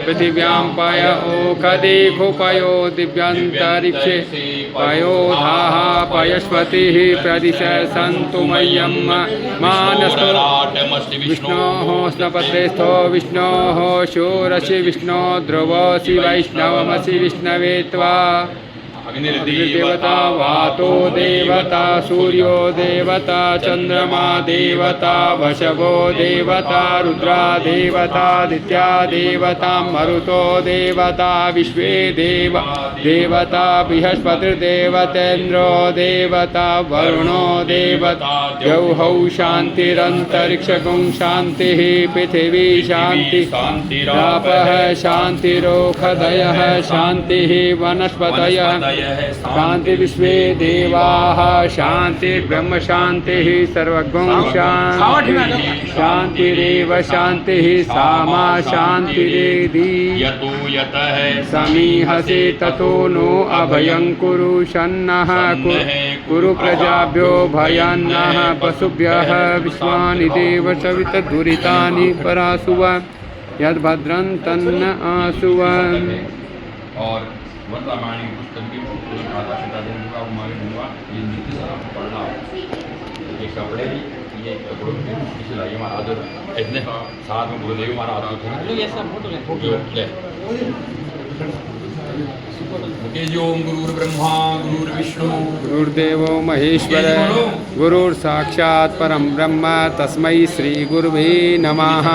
पृथिव्यां पाय ओखदेखोपयो दिव्यान्तरिक्षे पयोधाः पयस्पतिः प्रदिश सन्तु मह्यं मानस्तो विष्णोः स्नपतेस्थो विष्णोः शूरसि विष्णो ध्रुवसि वैष्णवमसि विष्णवे त्वा अग्निर्देवता वातो देवता सूर्यो देवता चंद्रमा देवता वशवो देवता रुद्रा देवतादित्या देवता मरुतो देवता विश्वे देवता बृहस्पतिर्देवतेन्द्रो देवता वरुणो देवता द्यौः शान्तिरन्तरिक्षगुं शान्तिः पृथिवी शान्ति रापः शान्तिरोखदयः शान्तिः वनस्पतयः शांति विश्वे देवाः शांति ब्रह्म शांति सर्वगुण शांति शांतिरेव शांति सामा शांतिरेधि यतो यतः समीहसे ततो नो अभयं कुरु शन्नः कुरु प्रजाभ्यो भयान्नः पशुभ्यः विश्वानि देव सवितदुरितानि परासुव यद्भद्रं तन्न आसुव। और वन रामायण की पुस्तक भी खाता पिता दूंगा उमारे दूंगा ये नीति से आपको पढ़ना हो ये कपड़े भी ये कपड़ों की सिलाई महाराज इतने साथ में गुरुदेव महाराज ये सब फोटो ले मुकेश ओम गुरुर्ब्रह्मा गुरुर्विष्णु गुरुर्देवो महेश्वर गुरुर्साक्षात् परम ब्रह्म तस्मै श्री गुरुवे नमः।